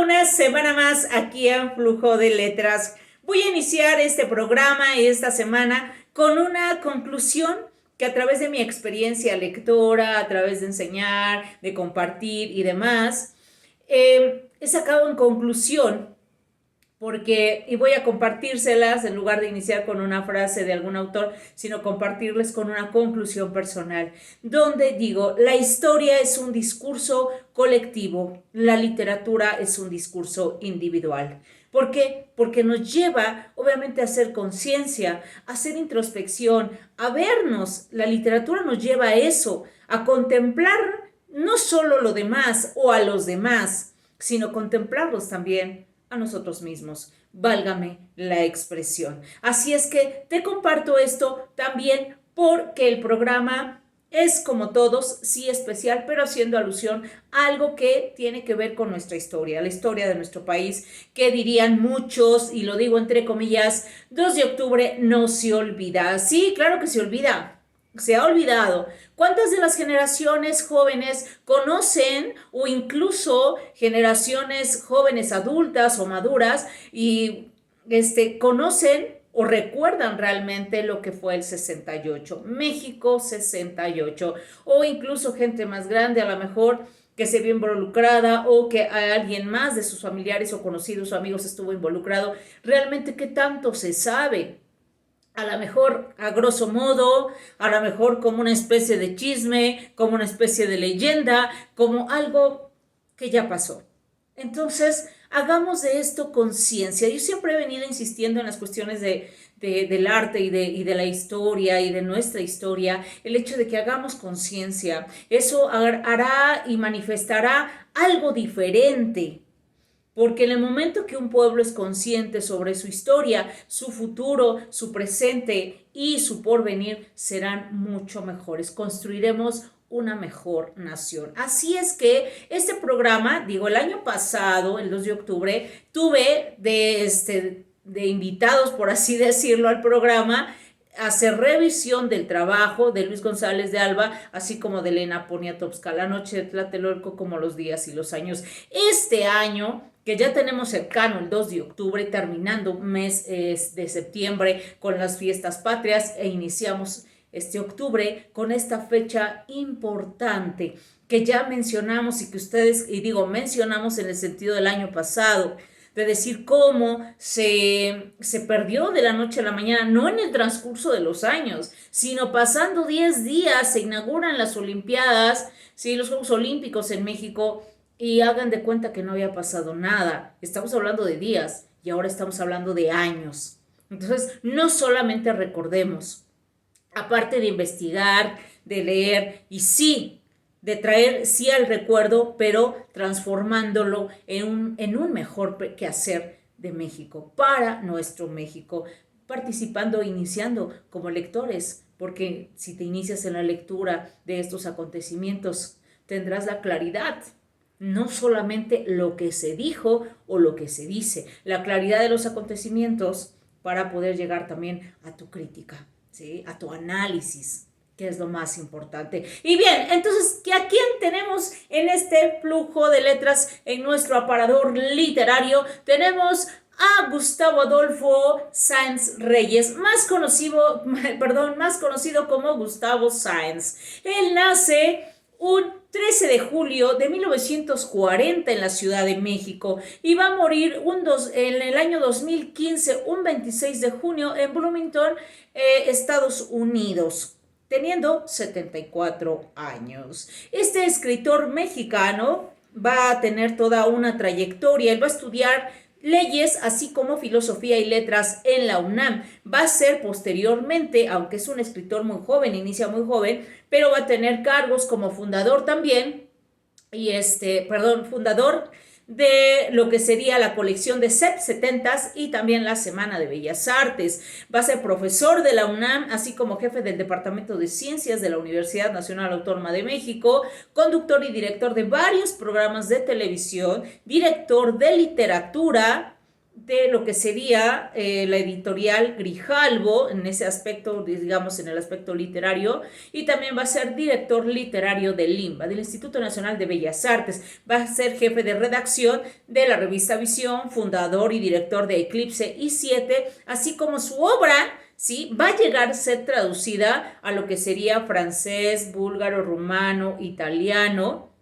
una semana más aquí en Flujo de Letras. Voy a iniciar este programa y esta semana con una conclusión que a través de mi experiencia lectora, a través de enseñar, de compartir y demás, he sacado en conclusión y voy a compartírselas en lugar de iniciar con una frase de algún autor, sino compartirles con una conclusión personal, donde digo, la historia es un discurso colectivo, la literatura es un discurso individual. ¿Por qué? Porque nos lleva, obviamente, a hacer conciencia, a hacer introspección, a vernos. La literatura nos lleva a eso, a contemplar no solo lo demás o a los demás, sino contemplarlos también a nosotros mismos, válgame la expresión. Así es que te comparto esto también porque el programa es, como todos, sí especial, pero haciendo alusión a algo que tiene que ver con nuestra historia, la historia de nuestro país, que dirían muchos, y lo digo entre comillas, 2 de octubre no se olvida. Sí, claro que se olvida. Se ha olvidado. ¿Cuántas de las generaciones jóvenes conocen, o incluso generaciones jóvenes adultas o maduras, y conocen o recuerdan realmente lo que fue el 68, México 68, o incluso gente más grande a lo mejor que se vio involucrada o que alguien más de sus familiares o conocidos o amigos estuvo involucrado? Realmente, ¿qué tanto se sabe? A lo mejor a grosso modo, a lo mejor como una especie de chisme, como una especie de leyenda, como algo que ya pasó. Entonces, hagamos de esto conciencia. Yo siempre he venido insistiendo en las cuestiones del arte y de la historia y de nuestra historia, el hecho de que hagamos conciencia. Eso hará y manifestará algo diferente. Porque en el momento que un pueblo es consciente sobre su historia, su futuro, su presente y su porvenir serán mucho mejores. Construiremos una mejor nación. Así es que este programa, digo, el año pasado, el 2 de octubre, tuve de invitados, por así decirlo, al programa, hacer revisión del trabajo de Luis González de Alba, así como de Elena Poniatowska, La noche de Tlatelolco, como los días y los años. Este año, que ya tenemos cercano el 2 de octubre, terminando mes de septiembre con las fiestas patrias, e iniciamos este octubre con esta fecha importante que ya mencionamos y que ustedes, y digo mencionamos en el sentido del año pasado, de decir cómo se perdió de la noche a la mañana, no en el transcurso de los años, sino pasando 10 días, se inauguran las Olimpiadas, ¿sí? Los Juegos Olímpicos en México, y hagan de cuenta que no había pasado nada. Estamos hablando de días y ahora estamos hablando de años. Entonces, no solamente recordemos, aparte de investigar, de leer, y sí, de traer sí al recuerdo, pero transformándolo en un mejor quehacer de México, para nuestro México, participando, iniciando como lectores, porque si te inicias en la lectura de estos acontecimientos, tendrás la claridad, no solamente lo que se dijo o lo que se dice, la claridad de los acontecimientos para poder llegar también a tu crítica, ¿sí? A tu análisis, que es lo más importante. Y bien, entonces, ¿a quién tenemos en este flujo de letras en nuestro aparador literario? Tenemos a Gustavo Adolfo Sáenz Reyes, más conocido como Gustavo Sáenz. Él nace un 13 de julio de 1940 en la Ciudad de México y va a morir en el año 2015, un 26 de junio, en Bloomington, Estados Unidos, teniendo 74 años. Este escritor mexicano va a tener toda una trayectoria. Él va a estudiar leyes, así como filosofía y letras en la UNAM. Va a ser posteriormente, aunque es un escritor muy joven, inicia muy joven, pero va a tener cargos como fundador también, fundador de lo que sería la colección de CEP 70 y también la Semana de Bellas Artes. Va a ser profesor de la UNAM, así como jefe del Departamento de Ciencias de la Universidad Nacional Autónoma de México, conductor y director de varios programas de televisión, director de literatura, de lo que sería la editorial Grijalbo, en ese aspecto, digamos, en el aspecto literario, y también va a ser director literario del INBA, del Instituto Nacional de Bellas Artes. Va a ser jefe de redacción de la revista Visión, fundador y director de Eclipse i7, así como su obra, ¿sí?, va a llegar a ser traducida a lo que sería francés, búlgaro, rumano, italiano,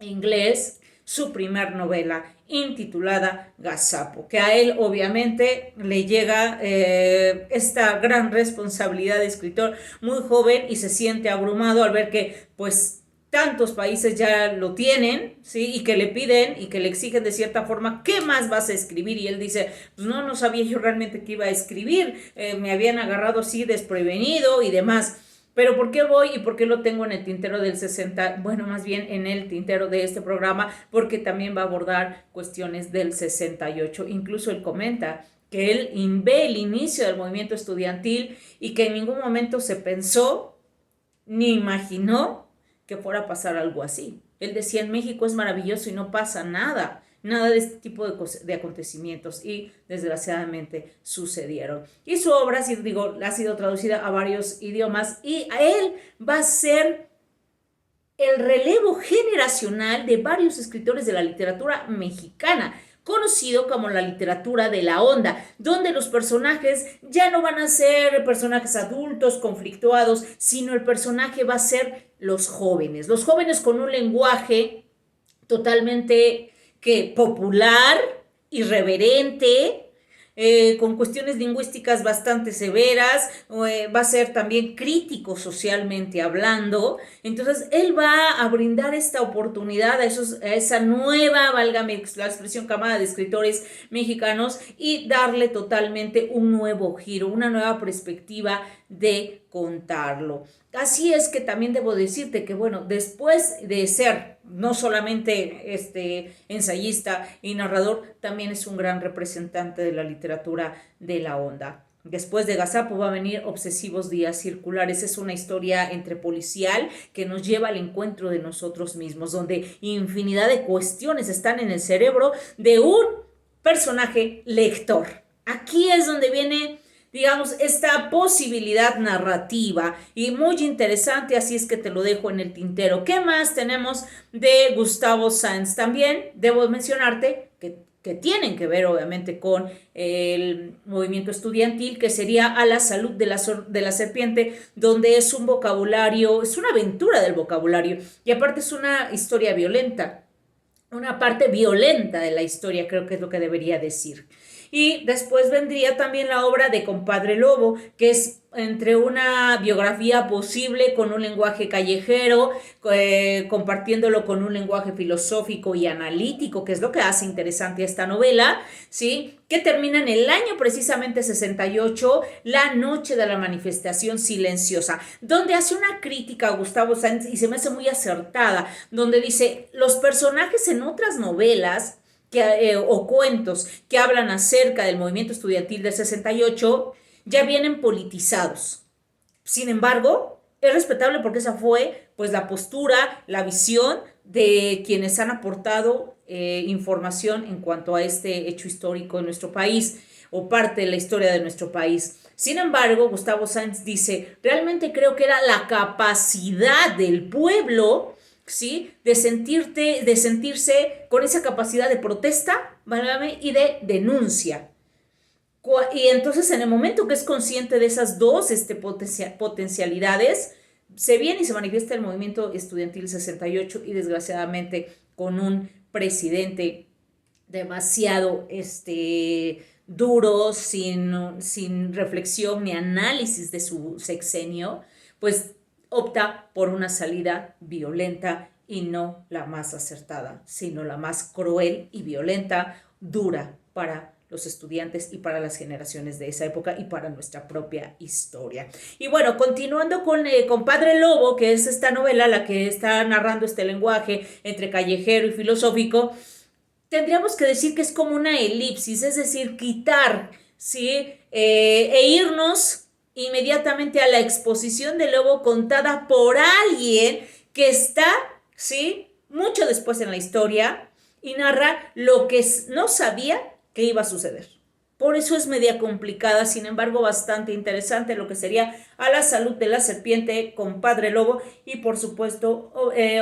inglés, su primer novela intitulada Gazapo, que a él obviamente le llega esta gran responsabilidad de escritor muy joven y se siente abrumado al ver que pues tantos países ya lo tienen, ¿sí? Y que le piden y que le exigen de cierta forma, ¿qué más vas a escribir? Y él dice, pues no sabía yo realmente qué iba a escribir, me habían agarrado así desprevenido y demás. Pero ¿por qué voy y por qué lo tengo en el tintero del 60? Bueno, más bien en el tintero de este programa, porque también va a abordar cuestiones del 68. Incluso él comenta que él ve el inicio del movimiento estudiantil y que en ningún momento se pensó ni imaginó que fuera a pasar algo así. Él decía, en México es maravilloso y no pasa nada de este tipo de acontecimientos, y desgraciadamente sucedieron. Y su obra, ha sido traducida a varios idiomas, y a él va a ser el relevo generacional de varios escritores de la literatura mexicana, conocido como la literatura de la onda, donde los personajes ya no van a ser personajes adultos, conflictuados, sino el personaje va a ser los jóvenes con un lenguaje totalmente popular, irreverente, con cuestiones lingüísticas bastante severas, va a ser también crítico socialmente hablando. Entonces él va a brindar esta oportunidad a esa nueva, válgame la expresión, camada de escritores mexicanos, y darle totalmente un nuevo giro, una nueva perspectiva de contarlo. Así es que también debo decirte que, bueno, después de ser no solamente ensayista y narrador, también es un gran representante de la literatura de la onda. Después de Gazapo va a venir Obsesivos Días Circulares. Es una historia entre policial que nos lleva al encuentro de nosotros mismos, donde infinidad de cuestiones están en el cerebro de un personaje lector. Aquí es donde viene, digamos, esta posibilidad narrativa, y muy interesante, así es que te lo dejo en el tintero. ¿Qué más tenemos de Gustavo Sanz? También debo mencionarte que tienen que ver obviamente con el movimiento estudiantil, que sería A la salud de la serpiente, donde es un vocabulario, es una aventura del vocabulario, y aparte es una historia violenta, una parte violenta de la historia, creo que es lo que debería decir. Y después vendría también la obra de Compadre Lobo, que es entre una biografía posible con un lenguaje callejero, compartiéndolo con un lenguaje filosófico y analítico, que es lo que hace interesante a esta novela, ¿sí? Que termina en el año precisamente 68, la noche de la manifestación silenciosa, donde hace una crítica a Gustavo Sáenz, y se me hace muy acertada, donde dice, los personajes en otras novelas o cuentos que hablan acerca del movimiento estudiantil del 68 ya vienen politizados. Sin embargo, es respetable porque esa fue pues la postura, la visión de quienes han aportado información en cuanto a este hecho histórico en nuestro país, o parte de la historia de nuestro país. Sin embargo, Gustavo Sáenz dice, realmente creo que era la capacidad del pueblo, ¿sí?, de sentirse con esa capacidad de protesta, ¿vale?, y de denuncia. Y entonces, en el momento que es consciente de esas dos potencialidades, se viene y se manifiesta el movimiento estudiantil 68, y desgraciadamente con un presidente demasiado duro, sin reflexión ni análisis de su sexenio, pues opta por una salida violenta, y no la más acertada, sino la más cruel y violenta, dura para los estudiantes y para las generaciones de esa época y para nuestra propia historia. Y bueno, continuando con Compadre Lobo, que es esta novela la que está narrando este lenguaje entre callejero y filosófico, tendríamos que decir que es como una elipsis, es decir, quitar, ¿sí?, e irnos inmediatamente a la exposición de Lobo contada por alguien que está, ¿sí?, mucho después en la historia, y narra lo que no sabía qué iba a suceder. Por eso es media complicada, sin embargo bastante interesante lo que sería A la salud de la serpiente con Padre Lobo y por supuesto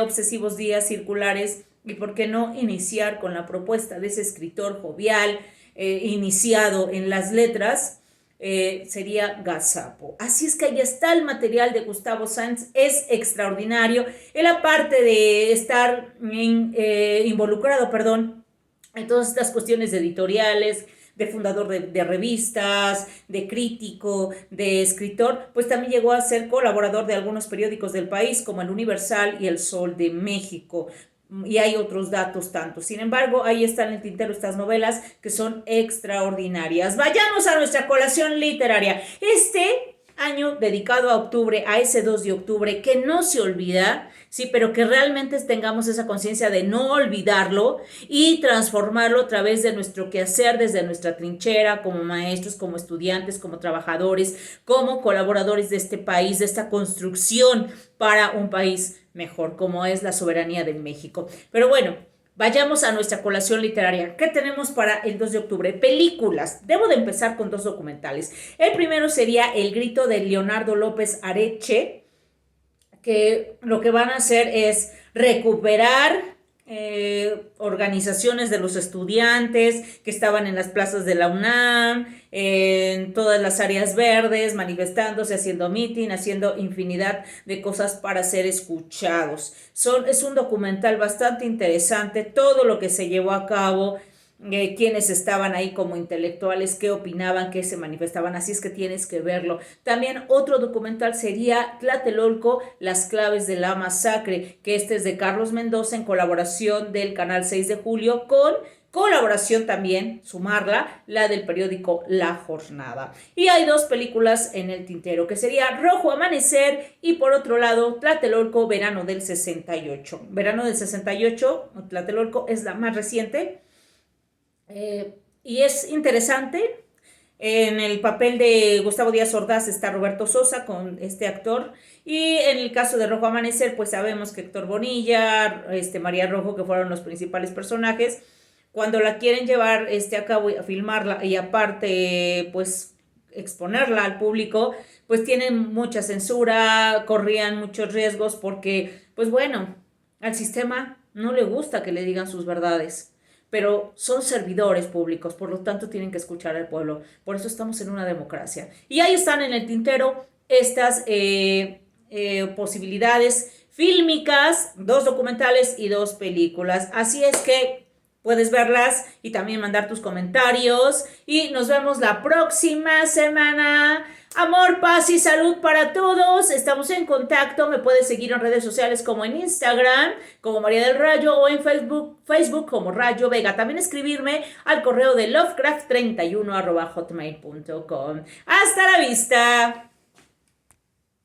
Obsesivos días circulares y por qué no iniciar con la propuesta de ese escritor jovial, iniciado en las letras, sería Gazapo. Así es que ahí está el material de Gustavo Sanz, es extraordinario. Él aparte de estar involucrado, en todas estas cuestiones editoriales, de fundador de revistas, de crítico, de escritor, pues también llegó a ser colaborador de algunos periódicos del país como El Universal y El Sol de México. Y hay otros datos tantos. Sin embargo, ahí están en el tintero estas novelas que son extraordinarias. Vayamos a nuestra colación literaria. Este año dedicado a octubre, a ese 2 de octubre, que no se olvida, sí, pero que realmente tengamos esa conciencia de no olvidarlo y transformarlo a través de nuestro quehacer, desde nuestra trinchera, como maestros, como estudiantes, como trabajadores, como colaboradores de este país, de esta construcción para un país mejor, como es la soberanía de México. Pero bueno, vayamos a nuestra colación literaria. ¿Qué tenemos para el 2 de octubre? Películas. Debo de empezar con 2 documentales. El primero sería El grito de Leonardo López Areche, que lo que van a hacer es recuperar organizaciones de los estudiantes que estaban en las plazas de la UNAM, en todas las áreas verdes, manifestándose, haciendo meeting, haciendo infinidad de cosas para ser escuchados. Es un documental bastante interesante, todo lo que se llevó a cabo, quienes estaban ahí como intelectuales, qué opinaban, qué se manifestaban, así es que tienes que verlo. También otro documental sería Tlatelolco, las claves de la masacre, que este es de Carlos Mendoza en colaboración del canal 6 de julio con colaboración también, sumarla, la del periódico La Jornada. Y hay 2 películas en el tintero, que sería Rojo Amanecer y por otro lado Tlatelolco, Verano del 68. Verano del 68, Tlatelolco es la más reciente. Y es interesante. En el papel de Gustavo Díaz Ordaz está Roberto Sosa con este actor. Y en el caso de Rojo Amanecer, pues sabemos que Héctor Bonilla, María Rojo, que fueron los principales personajes. Cuando la quieren llevar a cabo y a filmarla y aparte, pues exponerla al público, pues tienen mucha censura, corrían muchos riesgos porque, pues bueno, al sistema no le gusta que le digan sus verdades, pero son servidores públicos, por lo tanto tienen que escuchar al pueblo. Por eso estamos en una democracia. Y ahí están en el tintero estas posibilidades fílmicas, 2 documentales y 2 películas. Así es que puedes verlas y también mandar tus comentarios. Y nos vemos la próxima semana. Amor, paz y salud para todos. Estamos en contacto. Me puedes seguir en redes sociales como en Instagram, como María del Rayo, o en Facebook como Rayo Vega. También escribirme al correo de lovecraft31@hotmail.com. Hasta la vista.